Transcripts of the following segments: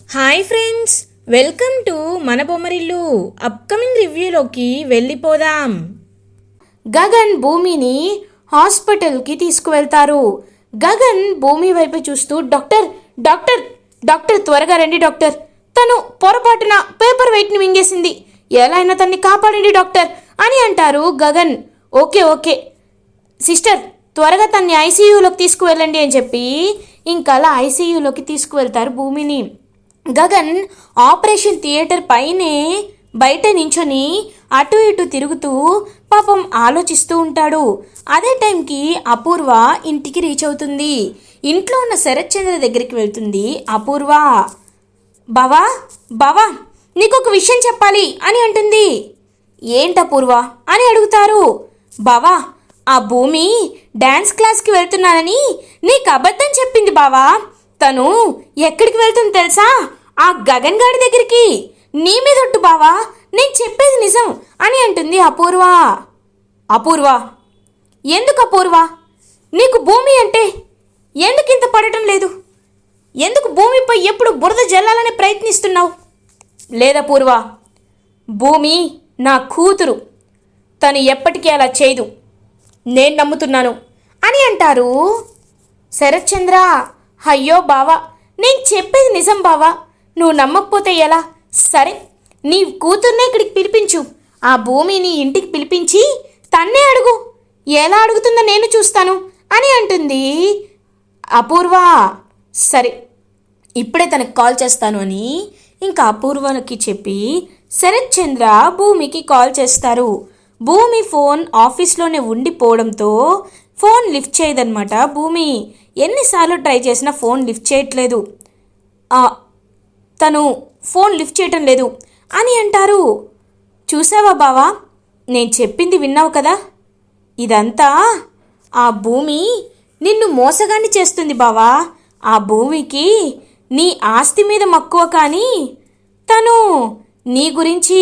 Hi friends, welcome to మన Bommarillu. Upcoming రివ్యూలోకి వెళ్ళిపోదాం. గగన్ భూమిని హాస్పిటల్కి తీసుకువెళ్తారు. గగన్ భూమి వైపు చూస్తూ డాక్టర్ డాక్టర్ డాక్టర్ త్వరగా రండి డాక్టర్, తను పొరపాటున పేపర్ వెయిట్ని మింగేసింది, ఎలా అయినా తన్ని కాపాడండి డాక్టర్ అని అంటారు గగన్. ఓకే ఓకే సిస్టర్, త్వరగా తన్ని ఐసీయూలోకి తీసుకువెళ్ళండి అని చెప్పి ఇంకా అలా ఐసీయూలోకి తీసుకువెళ్తారు భూమిని. గగన్ ఆపరేషన్ థియేటర్ పైనే బయట నించొని అటు ఇటు తిరుగుతూ పాపం ఆలోచిస్తూ ఉంటాడు. అదే టైంకి అపూర్వ ఇంటికి రీచ్ అవుతుంది. ఇంట్లో ఉన్న శరత్ చంద్ర దగ్గరికి వెళ్తుంది అపూర్వ. బావా బావా నీకొక విషయం చెప్పాలి అని అంటుంది. ఏంటి అపూర్వ అని అడుగుతారు. బావా, ఆ భూమి డ్యాన్స్ క్లాస్కి వెళ్తున్నానని నీకు అబద్ధం చెప్పింది బావా. తను ఎక్కడికి వెళ్తుంది తెలుసా? ఆ గగన్ గాడి దగ్గరికి. నీ మీద ఒట్టు బావా, నేను చెప్పేది నిజం అని అంటుంది అపూర్వ. అపూర్వ, ఎందుకు అపూర్వ నీకు భూమి అంటే ఎందుకు ఇంత పడటం లేదు? ఎందుకు భూమిపై ఎప్పుడు బురద జల్లాలని ప్రయత్నిస్తున్నావు? లేదపూర్వ, భూమి నా కూతురు, తను ఎప్పటికీ అలా చేయదు, నేను నమ్ముతున్నాను అని అంటారు శరత్ చంద్ర. అయ్యో బావా, నేను చెప్పేది నిజం బావా, నువ్వు నమ్మకపోతే ఎలా? సరే, నీ కూతుర్నే ఇక్కడికి పిలిపించు, ఆ భూమిని ఇంటికి పిలిపించి తన్నే అడుగు, ఎలా అడుగుతుందో నేను చూస్తాను అని అంటుంది అపూర్వ. సరే, ఇప్పుడే తనకు కాల్ చేస్తాను అని ఇంకా అపూర్వకి చెప్పి శరత్ చంద్ర భూమికి కాల్ చేస్తారు. భూమి ఫోన్ ఆఫీస్లోనే ఉండిపోవడంతో ఫోన్ లిఫ్ట్ చేయదన్నమాట భూమి. ఎన్నిసార్లు ట్రై చేసినా ఫోన్ లిఫ్ట్ చేయట్లేదు. తను ఫోన్ లిఫ్ట్ చేయటం లేదు అని అంటారు. చూసావా బావా, నేను చెప్పింది విన్నావు కదా, ఇదంతా ఆ భూమి నిన్ను మోసగాన్ని చేస్తుంది బావా. ఆ భూమికి నీ ఆస్తి మీద మక్కువ, కానీ తను నీ గురించి,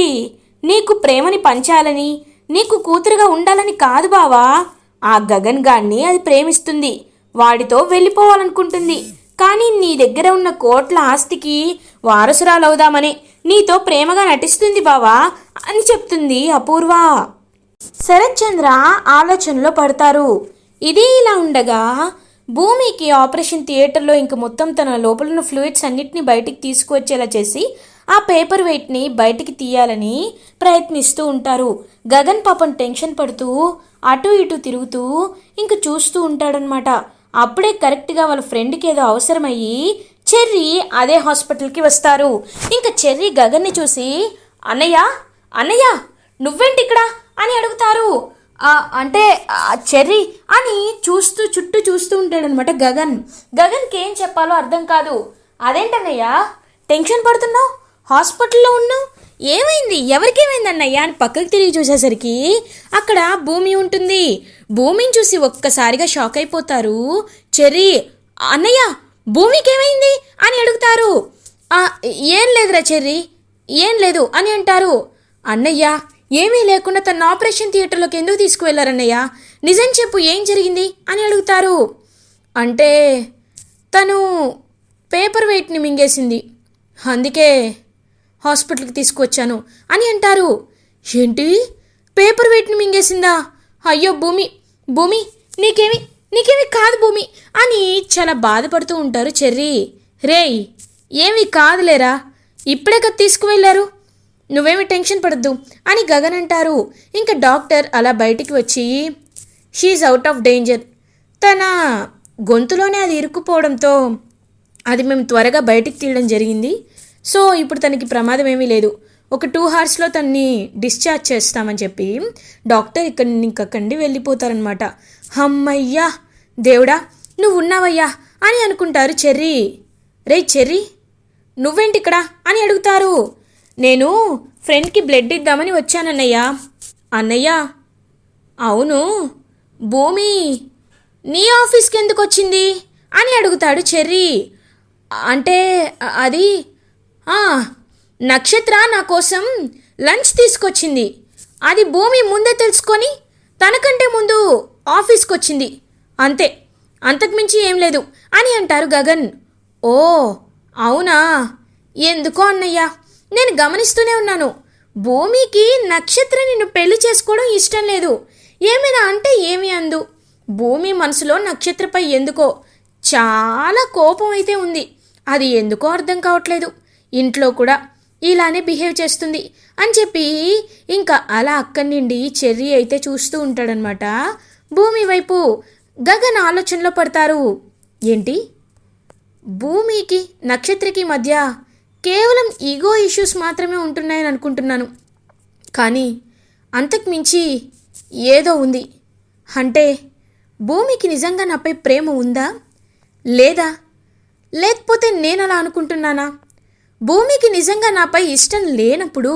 నీకు ప్రేమని పంచాలని, నీకు కూతురుగా ఉండాలని కాదు బావా. ఆ గగన్ గాన్ని అది ప్రేమిస్తుంది, వాడితో వెళ్ళిపోవాలనుకుంటుంది, కానీ నీ దగ్గర ఉన్న కోట్ల ఆస్తికి వారసురాలవుదామని నీతో ప్రేమగా నటిస్తుంది బావా అని చెప్తుంది అపూర్వ. శరత్ చంద్ర ఆలోచనలో పడతారు. ఇది ఇలా ఉండగా భూమికి ఆపరేషన్ థియేటర్లో ఇంక మొత్తం తన లోపల ఉన్న ఫ్లూయిడ్స్ అన్నిటిని బయటికి తీసుకువచ్చేలా చేసి ఆ పేపర్ వెయిట్ని బయటికి తీయాలని ప్రయత్నిస్తూ ఉంటారు. గగన్ పాపం టెన్షన్ పడుతూ అటు ఇటు తిరుగుతూ ఇంక చూస్తూ ఉంటాడనమాట. అప్పుడే కరెక్ట్గా వాళ్ళ ఫ్రెండ్కి ఏదో అవసరమయ్యి చెర్రీ అదే హాస్పిటల్కి వస్తారు. ఇంకా చెర్రీ గగన్ని చూసి అన్నయ్య అన్నయ్య నువ్వేంటి ఇక్కడ అని అడుగుతారు. అంటే చెర్రీ అని చుట్టూ చూస్తూ ఉంటాడనమాట గగన్. గగన్కి ఏం చెప్పాలో అర్థం కాదు. అదేంటన్నయ్య టెన్షన్ పడుతున్నావు, హాస్పిటల్లో ఉన్నావు, ఏమైంది, ఎవరికేమైంది అన్నయ్య అని పక్కకి తిరిగి చూసేసరికి అక్కడ భూమి ఉంటుంది. భూమిని చూసి ఒక్కసారిగా షాక్ అయిపోతారు చెర్రీ. అన్నయ్య భూమికి ఏమైంది అని అడుగుతారు. ఏం లేదురా చెర్రీ, ఏం లేదు అని అంటారు. అన్నయ్య ఏమీ లేకుండా తన ఆపరేషన్ థియేటర్లోకి ఎందుకు తీసుకువెళ్ళారన్నయ్య, నిజం చెప్పు, ఏం జరిగింది అని అడుగుతారు. అంటే తను పేపర్ వెయిట్ని మింగేసింది, అందుకే హాస్పిటల్కి తీసుకువచ్చాను అని అంటారు. ఏంటి, పేపర్ వెయిట్ని మింగేసిందా? అయ్యో భూమి భూమి నీకేమి కాదు భూమి అని చాలా బాధపడుతూ ఉంటారు చెర్రీ. రేయ్ ఏమీ కాదులేరా, ఇప్పుడే కదా తీసుకువెళ్ళారు, నువ్వేమి టెన్షన్ పడద్దు అని గగన్ అంటారు. ఇంకా డాక్టర్ అలా బయటికి వచ్చి షీఈ్ అవుట్ ఆఫ్ డేంజర్, తన గొంతులోనే అది ఇరుక్కుపోవడంతో అది మేము త్వరగా బయటికి తీయడం జరిగింది, సో ఇప్పుడు తనకి ప్రమాదం ఏమీ లేదు, ఒక 2 hours తన్ని డిశ్చార్జ్ చేస్తామని చెప్పి డాక్టర్ ఇంకక్కడి వెళ్ళిపోతారనమాట. అమ్మయ్యా దేవుడా నువ్వు ఉన్నావయ్యా అని అనుకుంటారు చెర్రీ. రే చెర్రీ నువ్వేంటి ఇక్కడ అని అడుగుతారు. నేను ఫ్రెండ్కి బ్లడ్ ఇద్దామని వచ్చానన్నయ్య. అన్నయ్య అవును, భూమి నీ ఆఫీస్కి ఎందుకు వచ్చింది అని అడుగుతాడు చెర్రీ. అంటే అది నక్షత్ర నా కోసం లంచ్ తీసుకొచ్చింది, అది భూమి ముందే తెలుసుకొని తనకంటే ముందు ఆఫీస్కి వచ్చింది, అంతే, అంతకుమించి ఏం లేదు అని అంటారు గగన్. ఓ అవునా, ఎందుకో అన్నయ్య, నేను గమనిస్తూనే ఉన్నాను. భూమికి నక్షత్ర నిన్ను పెళ్లి చేసుకోవడం ఇష్టం లేదు. ఏమైనా అంటే ఏమి అందు. భూమి మనసులో నక్షత్రపై ఎందుకో చాలా కోపం అయితే ఉంది. అది ఎందుకో అర్థం కావట్లేదు. ఇంట్లో కూడా ఇలానే బిహేవ్ చేస్తుంది అని చెప్పి ఇంకా అలా అక్కడి నుండి చెర్రీ అయితే చూస్తూ ఉంటాడనమాట. భూమి వైపు గగన్ ఆలోచనలో పడతారు. ఏంటి, భూమికి నక్షత్రకి మధ్య కేవలం ఈగో ఇష్యూస్ మాత్రమే ఉంటున్నాయని అనుకుంటున్నాను, కానీ అంతకు మించి ఏదో ఉంది. అంటే భూమికి నిజంగా నాపై ప్రేమ ఉందా లేదా, లేకపోతే నేను అలా అనుకుంటున్నానా? భూమికి నిజంగా నాపై ఇష్టం లేనప్పుడు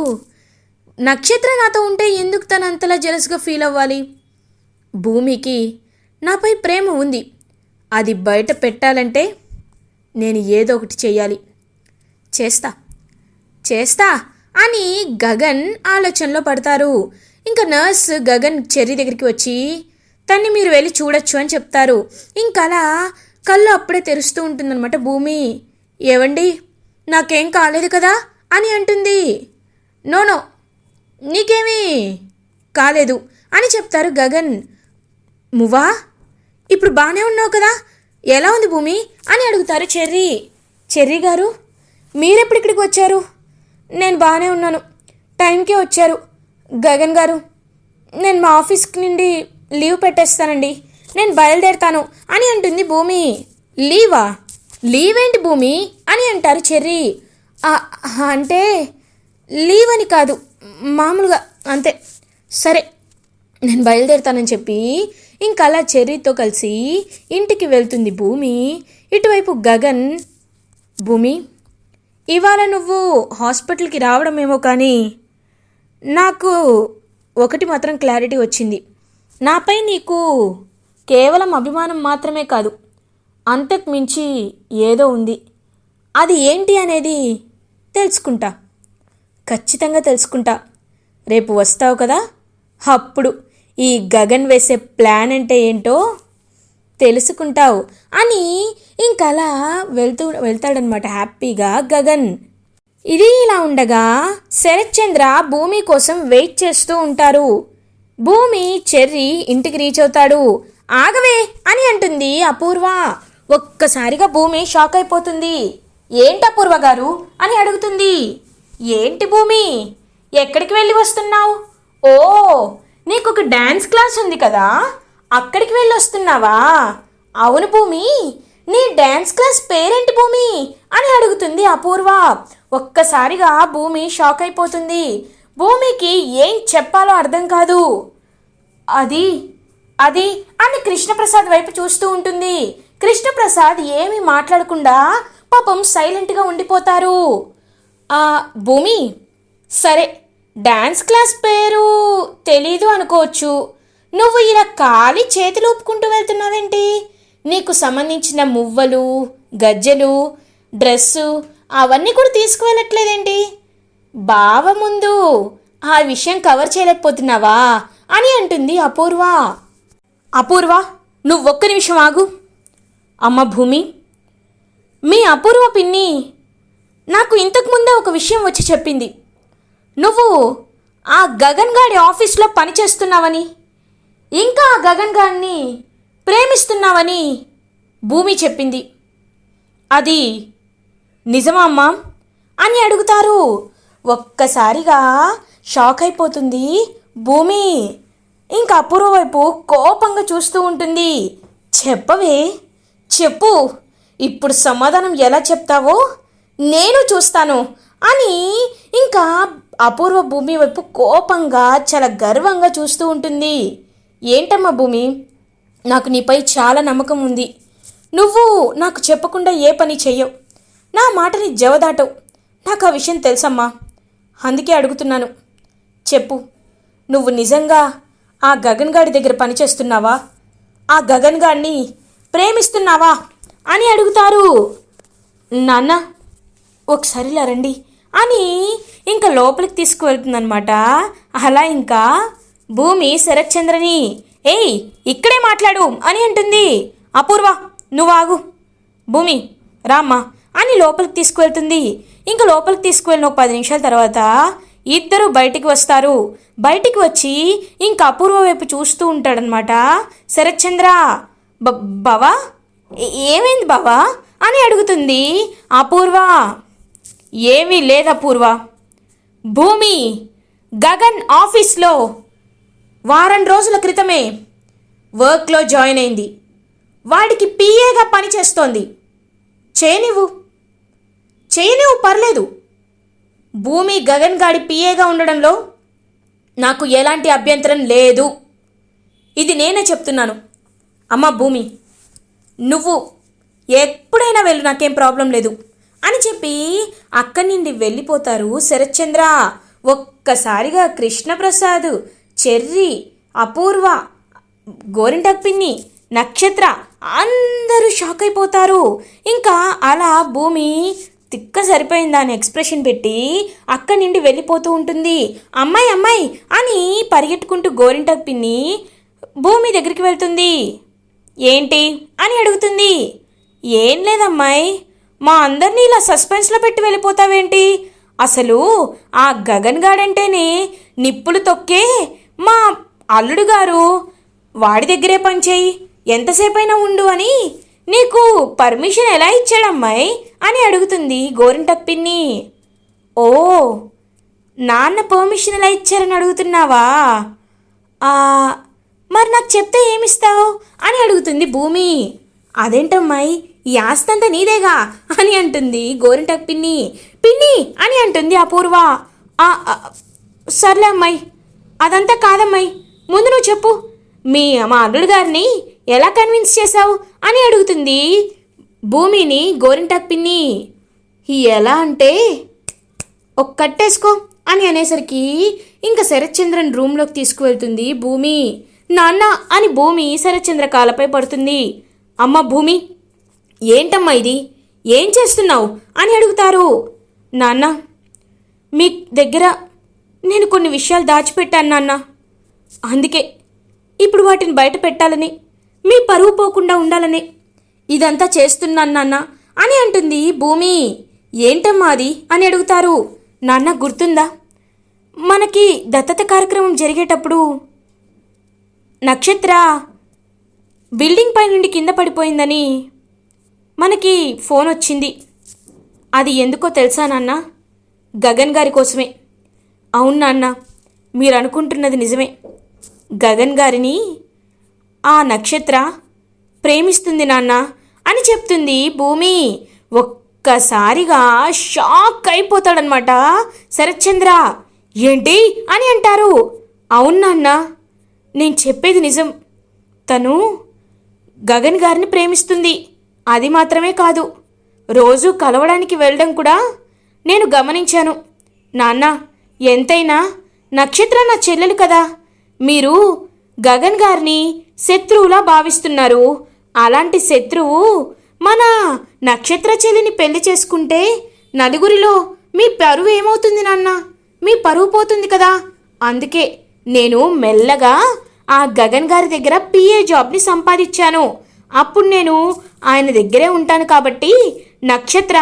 నక్షత్ర నాతో ఉంటే ఎందుకు తను అంతలా జెలస్గా ఫీల్ అవ్వాలి? భూమికి నాపై ప్రేమ ఉంది. అది బయట పెట్టాలంటే నేను ఏదో ఒకటి చెయ్యాలి. చేస్తా అని గగన్ ఆలోచనలో పడతారు. ఇంకా నర్స్ గగన్ చెర్రీ దగ్గరికి వచ్చి తన్ని మీరు వెళ్ళి చూడొచ్చు అని చెప్తారు. ఇంకలా కళ్ళు అప్పుడే తెరుస్తూ ఉంటుందన్నమాట భూమి. ఏవండి, నాకేం కాలేదు కదా అని అంటుంది. నో నీకేమీ కాలేదు అని చెప్తారు గగన్. మువ్వా, ఇప్పుడు బాగానే ఉన్నావు కదా, ఎలా ఉంది భూమి అని అడుగుతారు చెర్రీ. చెర్రీ గారు, మీరెప్పుడు ఇక్కడికి వచ్చారు? నేను బాగానే ఉన్నాను, టైంకే వచ్చారు. గగన్ గారు, నేను మా ఆఫీస్కి నుండి లీవ్ పెట్టేస్తానండి, నేను బయలుదేరుతాను అని అంటుంది భూమి. లీవ్ ఏంటి భూమి అని అంటారు చెర్రీ. అంటే లీవ్ అని కాదు, మామూలుగా అంతే. సరే, నేను బయలుదేరుతానని చెప్పి ఇంకలా చెర్రీతో కలిసి ఇంటికి వెళ్తుంది భూమి. ఇటువైపు గగన్, భూమి, ఇవాళ నువ్వు హాస్పిటల్కి రావడమేమో కానీ నాకు ఒకటి మాత్రం క్లారిటీ వచ్చింది. నాపై నీకు కేవలం అభిమానం మాత్రమే కాదు, అంతకు మించి ఏదో ఉంది. అది ఏంటి అనేది తెలుసుకుంటా, ఖచ్చితంగా తెలుసుకుంటా. రేపు వస్తావు కదా, అప్పుడు ఈ గగన్ వేసే ప్లాన్ అంటే ఏంటో తెలుసుకుంటావు అని ఇంకలా వెళ్తాడనమాట హ్యాపీగా గగన్. ఇది ఇలా ఉండగా శరత్ చంద్ర భూమి కోసం వెయిట్ చేస్తూ ఉంటారు. భూమి చెర్రీ ఇంటికి రీచ్ అవుతాడు. ఆగవే అని అంటుంది అపూర్వ. ఒక్కసారిగా భూమి షాక్ అయిపోతుంది. ఏంటి అపూర్వ గారు అని అడుగుతుంది. ఏంటి భూమి, ఎక్కడికి వెళ్ళి వస్తున్నావు? ఓ, నీకు ఒక డ్యాన్స్ క్లాస్ ఉంది కదా, అక్కడికి వెళ్ళి వస్తున్నావా? అవును భూమి, నీ డ్యాన్స్ క్లాస్ పేరేంటి భూమి అని అడుగుతుంది అపూర్వ. ఒక్కసారిగా భూమి షాక్ అయిపోతుంది. భూమికి ఏం చెప్పాలో అర్థం కాదు. అది అని కృష్ణప్రసాద్ వైపు చూస్తూ ఉంటుంది. కృష్ణప్రసాద్ ఏమీ మాట్లాడకుండా పాపం సైలెంట్గా ఉండిపోతారు. భూమి, సరే, డ్యాన్స్ క్లాస్ పేరు తెలీదు అనుకోవచ్చు, నువ్వు ఇలా ఖాళీ చేతులు ఊపుకుంటూ వెళ్తున్నావేంటి? నీకు సంబంధించిన మువ్వలు, గజ్జెలు, డ్రెస్సు అవన్నీ కూడా తీసుకువెళ్ళట్లేదేంటి? బావ ముందు ఆ విషయం కవర్ చేయలేకపోతున్నావా అని అంటుంది అపూర్వ. అపూర్వ, నువ్వొక్క నిమిషం ఆగు. అమ్మ భూమి, మీ అపూర్వ పిన్ని నాకు ఇంతకుముందే ఒక విషయం వచ్చి చెప్పింది. నువ్వు ఆ గగన్ గాడి ఆఫీస్లో పనిచేస్తున్నావని, ఇంకా ఆ గగన్ గాడిని ప్రేమిస్తున్నావని భూమి చెప్పింది. అది నిజమా అమ్మా అని అడుగుతారు. ఒక్కసారిగా షాక్ అయిపోతుంది భూమి. ఇంకా అపూర్వ వైపు కోపంగా చూస్తూ ఉంటుంది. చెప్పవే, చెప్పు, ఇప్పుడు సమాధానం ఎలా చెప్తావో నేను చూస్తాను అని ఇంకా అపూర్వ భూమి వైపు కోపంగా చాలా గర్వంగా చూస్తూ ఉంటుంది. ఏంటమ్మా భూమి, నాకు నీపై చాలా నమ్మకం ఉంది. నువ్వు నాకు చెప్పకుండా ఏ పని చెయ్యవు, నా మాటని జవదాటవు. నాకు ఆ విషయం తెలుసమ్మా, అందుకే అడుగుతున్నాను. చెప్పు, నువ్వు నిజంగా ఆ గగన్ గాడి దగ్గర పనిచేస్తున్నావా? ఆ గగన్ గాడిని ప్రేమిస్తున్నావా అని అడుగుతారు. నాన్న, ఒకసారి ఇలా రండి అని ఇంకా లోపలికి తీసుకువెళ్తుందనమాట. అలా ఇంకా భూమి శరత్ చంద్రని, ఏయ్ ఇక్కడే మాట్లాడు అని అంటుంది. అపూర్వ, నువ్వు ఆగు. భూమి రామ్మా అని లోపలికి తీసుకువెళ్తుంది. ఇంకా లోపలికి తీసుకువెళ్ళిన ఒక 10 నిమిషాల తర్వాత ఇద్దరు బయటికి వస్తారు. బయటికి వచ్చి ఇంకా అపూర్వ వైపు చూస్తూ ఉంటాడనమాట శరత్చంద్ర. బావా ఏమైంది బావా అని అడుగుతుంది అపూర్వ. ఏమీ లేదు అపూర్వ, భూమి గగన్ ఆఫీస్లో వారం రోజుల క్రితమే వర్క్లో జాయిన్ అయింది. వాడికి పిఏగా పనిచేస్తోంది. చేయనివ్వు పర్లేదు. భూమి గగన్ గాడి పిఏగా ఉండడంలో నాకు ఎలాంటి అభ్యంతరం లేదు. ఇది నేనే చెప్తున్నాను. అమ్మ భూమి, నువ్వు ఎప్పుడైనా వెళ్ళు, నాకేం ప్రాబ్లం లేదు అని చెప్పి అక్కడి నుండి వెళ్ళిపోతారు శరత్చంద్ర. ఒక్కసారిగా కృష్ణప్రసాద్, చెర్రి, అపూర్వ, గోరింటాకు పిన్ని, నక్షత్ర అందరూ షాక్ అయిపోతారు. ఇంకా అలా భూమి తిక్క సరిపోయిందా అని ఎక్స్ప్రెషన్ పెట్టి అక్కడి నుండి వెళ్ళిపోతూ ఉంటుంది. అమ్మాయి అమ్మాయి అని పరిగెట్టుకుంటూ గోరింటాకు పిన్ని భూమి దగ్గరికి వెళ్తుంది. ఏంటి అని అడుగుతుంది. ఏం లేదమ్మాయి, మా అందరినీ ఇలా సస్పెన్స్లో పెట్టి వెళ్ళిపోతావేంటి? అసలు ఆ గగన్ గాడంటేనే నిప్పులు తొక్కే మా అల్లుడు గారు, వాడి దగ్గరే పనిచేయి, ఎంతసేపైనా ఉండు అని నీకు పర్మిషన్ ఎలా ఇచ్చాడమ్మాయి అని అడుగుతుంది గోరింటాకు పిన్ని. ఓ, నాన్న పర్మిషన్ ఎలా ఇచ్చారని అడుగుతున్నావా? మరి నాకు చెప్తే ఏమిస్తావు అని అడుగుతుంది భూమి. అదేంటమ్మాయి, ఈ ఆస్తంతా నీదేగా అని అంటుంది గోరింటాకు పిన్ని. పిన్ని అని అంటుంది అపూర్వ. సర్లే అమ్మాయి, అదంతా కాదమ్మాయి, ముందు నువ్వు చెప్పు, మా అల్లుడు గారిని ఎలా కన్విన్స్ చేశావు అని అడుగుతుంది భూమిని గోరింటాకు పిన్ని. ఎలా అంటే కట్టేసుకో అని అనేసరికి ఇంకా శరత్చంద్రన్ రూమ్లోకి తీసుకువెళ్తుంది భూమి. నాన్న అని భూమి శరత్చంద్ర కాళ్ళపై పడుతుంది. అమ్మ భూమి, ఏంటమ్మా ఇది, ఏం చేస్తున్నావు అని అడుగుతారు. నాన్న, మీ దగ్గర నేను కొన్ని విషయాలు దాచిపెట్టాను నాన్న, అందుకే ఇప్పుడు వాటిని బయట పెట్టాలని, మీ పరువు పోకుండా ఉండాలని ఇదంతా చేస్తున్నాను నాన్న అని అంటుంది భూమి. ఏంటమ్మా అది అని అడుగుతారు. నాన్న గుర్తుందా, మనకి దత్తత కార్యక్రమం జరిగేటప్పుడు నక్షత్ర బిల్డింగ్ పై నుండి కింద పడిపోయిందని మనకి ఫోన్ వచ్చింది. అది ఎందుకో తెలుసా నాన్న? గగన్ గారి కోసమే. అవును నాన్న, మీరు అనుకుంటున్నది నిజమే. గగన్ గారిని ఆ నక్షత్ర ప్రేమిస్తుంది నాన్న అని చెప్తుంది భూమి. ఒక్కసారిగా షాక్ అయిపోతాడనమాట శరత్చంద్ర. ఏంటి అని అంటారు. అవును నాన్న, నేను చెప్పేది నిజం. తను గగన్ గారిని ప్రేమిస్తుంది. అది మాత్రమే కాదు, రోజు కలవడానికి వెళ్ళడం కూడా నేను గమనించాను. నాన్న, ఎంతైనా నక్షత్ర నా చెల్లెలు కదా. మీరు గగన్ గారిని శత్రువులా భావిస్తున్నారు. అలాంటి శత్రువు మన నక్షత్ర చెల్లిని పెళ్లి చేసుకుంటే నలుగురిలో మీ పరువు ఏమవుతుంది నాన్న? మీ పరువు పోతుంది కదా. అందుకే నేను మెల్లగా ఆ గగన్ గారి దగ్గర పిఏ జాబ్ని సంపాదించాను. అప్పుడు నేను ఆయన దగ్గరే ఉంటాను కాబట్టి నక్షత్ర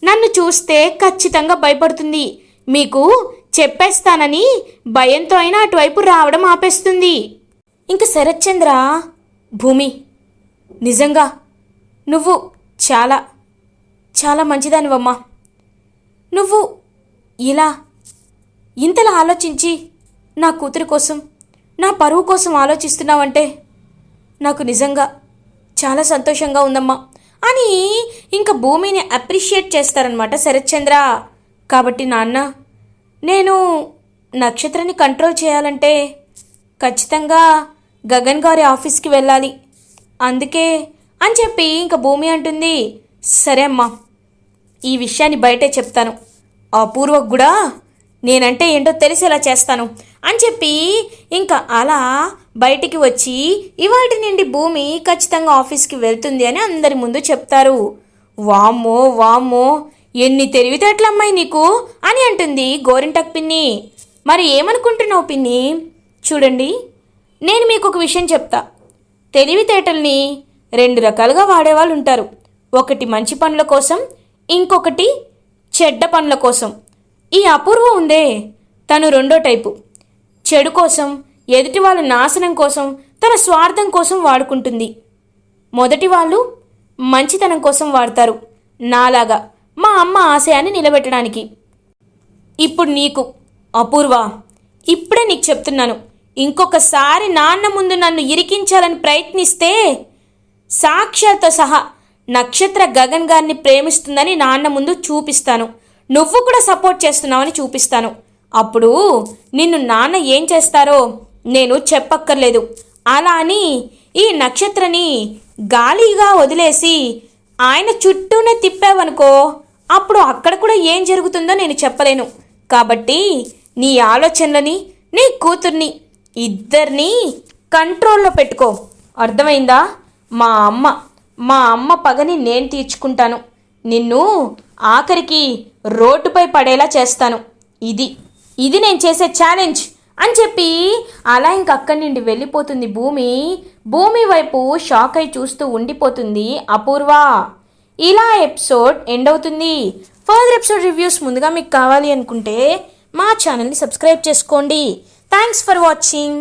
నన్ను చూస్తే ఖచ్చితంగా భయపడుతుంది. మీకు చెప్పేస్తానని భయంతో అయినా అటువైపు రావడం ఆపేస్తుంది. ఇంక శరత్చంద్ర, భూమి, నిజంగా నువ్వు చాలా చాలా మంచిదానివమ్మా. నువ్వు ఇంతలా ఆలోచించి నా కూతురి కోసం, నా పరువు కోసం ఆలోచిస్తున్నావంటే నాకు నిజంగా చాలా సంతోషంగా ఉందమ్మా అని ఇంకా భూమిని అప్రిషియేట్ చేస్తారనమాట శరత్చంద్ర. కాబట్టి నాన్న, నేను నక్షత్రాన్ని కంట్రోల్ చేయాలంటే ఖచ్చితంగా గగన్ గారి ఆఫీస్కి వెళ్ళాలి. అందుకే అని చెప్పి ఇంకా భూమి అంటుంది. సరే అమ్మా, ఈ విషయాన్ని బయటే చెప్తాను. అపూర్వకు కూడా నేనంటే ఏంటో తెలిసేలా చేస్తాను అని చెప్పి ఇంకా అలా బయటికి వచ్చి ఇవాటి నుండి భూమి ఖచ్చితంగా ఆఫీస్కి వెళ్తుంది అని అందరి ముందు చెప్తారు. వామ్మో వామ్మో, ఎన్ని తెలివితేటలమ్మాయి నీకు అని అంటుంది గోరింటాకు పిన్ని. మరి ఏమనుకుంటున్నావు పిన్ని? చూడండి, నేను మీకు ఒక విషయం చెప్తా. తెలివితేటల్ని 2 రకాలుగా వాడేవాళ్ళు ఉంటారు. ఒకటి మంచి పనుల కోసం, ఇంకొకటి చెడ్డ పనుల కోసం. ఈ అపూర్వ ఉందే, తను రెండో టైపు. చెడు కోసం, ఎదుటి వాళ్ళ నాశనం కోసం, తన స్వార్థం కోసం వాడుకుంటుంది. మొదటి వాళ్ళు మంచితనం కోసం వాడతారు, నాలాగా మా అమ్మ ఆశయాన్ని నిలబెట్టడానికి. ఇప్పుడు నీకు అపూర్వ, ఇప్పుడే నీకు చెప్తున్నాను, ఇంకొకసారి నాన్న ముందు నన్ను ఇరికించాలని ప్రయత్నిస్తే సాక్ష్యాలతో సహా నక్షత్ర గగన్ గారిని ప్రేమిస్తుందని నాన్న ముందు చూపిస్తాను. నువ్వు కూడా సపోర్ట్ చేస్తున్నావని చూపిస్తాను. అప్పుడు నిన్ను నాన్న ఏం చేస్తారో నేను చెప్పక్కర్లేదు. అలా అని ఈ నక్షత్రని గాలిగా వదిలేసి ఆయన చుట్టూనే తిప్పావనుకో, అప్పుడు అక్కడ కూడా ఏం జరుగుతుందో నేను చెప్పలేను. కాబట్టి నీ ఆలోచనలని, నీ కూతుర్ని ఇద్దరినీ కంట్రోల్లో పెట్టుకో. అర్థమైందా? మా అమ్మ పగని నేను తీర్చుకుంటాను. నిన్ను ఆఖరికి రోడ్డుపై పడేలా చేస్తాను. ఇది నేను చేసే ఛాలెంజ్ అని చెప్పి అలా ఇంక అక్కడి నుండి వెళ్ళిపోతుంది భూమి వైపు షాక్ అయి చూస్తూ ఉండిపోతుంది అపూర్వ. ఇలా ఎపిసోడ్ ఎండ్ అవుతుంది. ఫర్దర్ ఎపిసోడ్ రివ్యూస్ ముందుగా మీకు కావాలి అనుకుంటే మా ఛానల్ని సబ్స్క్రైబ్ చేసుకోండి. Thanks for watching.